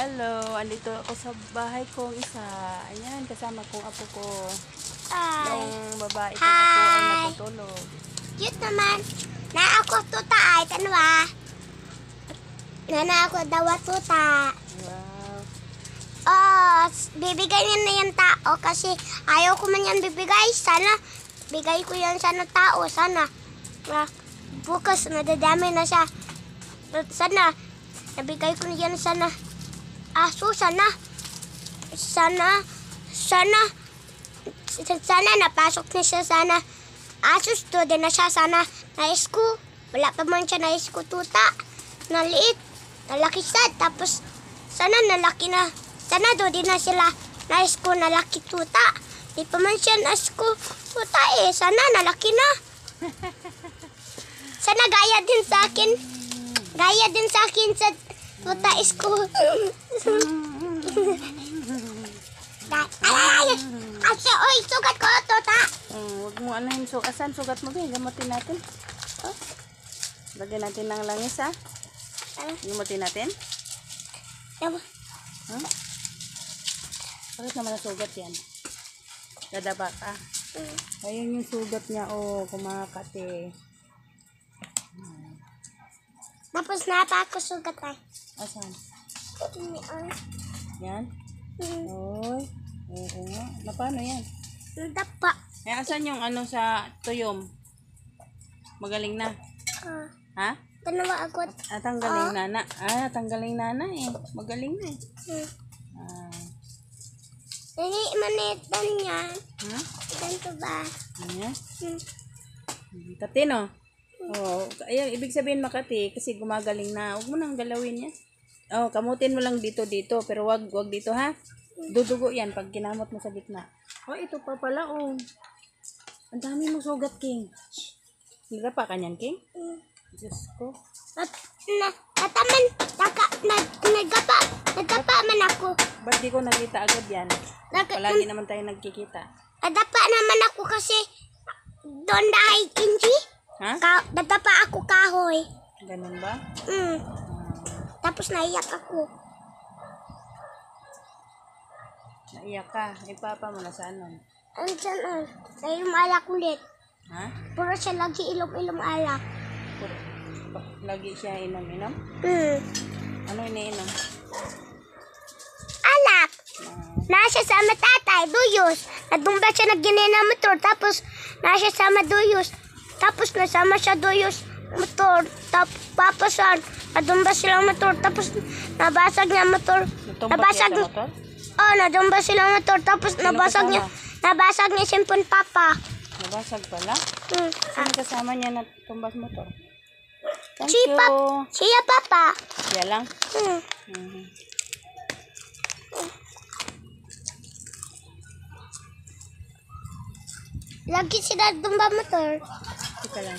Hello, andito ako sa bahay kong isa. Ayan, kasama kong apo ko. Hi. Yung babae kong apo ay Hi. natutulog. Cute naman. Na ako tuta ay tanwa. Na ako daw tuta. Wow. Oh, bibigay niya na yung tao kasi ayaw ko man yan bibigay. Sana bigay ko yan sa tao. Sana bukas nadadami na siya. Sana nabigay ko na yan sana aso. Sana napasok na siya. Sana asus to din na siya. Sana na-isko. Wala pa man siya na-isko tuta. Naliit. Nalaki siya. Tapos sana nalaki na. Sana do din na sila na-isko nalaki tuta. Di pa man siya na-isko tuta eh. Sana nalaki na. Sana gaya din sa akin. Gaya din sa akin sa tuta isko. Ay! Oy, sugat ko tuta. Huwag mo anahin. Asan sugat mo ba? Gamutin natin. Oh. Lagyan natin ng langis, ha? Gamutin natin. Huh? Bakit naman nasugat yan? Dadaba ka. Ayun yung sugat niya. Oh, kumakate. Tapos napa ako sugat ay. Asan? Yan? Oy. Oo nga. Na paano yan? Dapa. Eh, asan yung ano sa tuyom? Magaling na. Ha? Tanawa ako. Tanggaling nana. Tanggaling nana eh. Magaling na eh. Hindi manitan yan. Ha? Ganito ba? Ayan. Kati no? Oh, ayan, ibig sabihin makati kasi gumagaling na. Huwag mo nang galawin yan. Oh, kamutin mo lang dito pero wag dito ha. Dudugo yan pag kinamot mo sa gitna. Oh, ito pa pala oh. Ang dami mo sugat, King. Higa pa kanyan, King? Diyos ko. Nagapa man ako. Ba't di ko nakita agad yan? Palagi naman tayo nagkikita. Nadapa naman ako kasi doon dahil Kinji. Ha? Nadapa ako kahoy. Ganun ba? Tapos naiyak ako. Naiyak ka. Ipapa mo na sa ano? Andiyan ilom alak ulit. Ha? Puro siya lagi ilom alak. Lagi siya inom-inom? Ano iniinom? Alak. Nasa sama tatay, duyos. Nadumba siya nagginin na motor. Tapos nasa sama duyos. Tapos nasama siya duyos motor. Tapos nadumba silang motor. Tapos nabasag niya motor. Nabasag niya motor? Oh, nadumba silang motor. Tapos nabasag niya simpon papa. Nabasag pala? Sino kasama niya na tumbas motor? Thank Si you. Siya papa. Siya lang? Lagi sila tumba motor. Ika lang.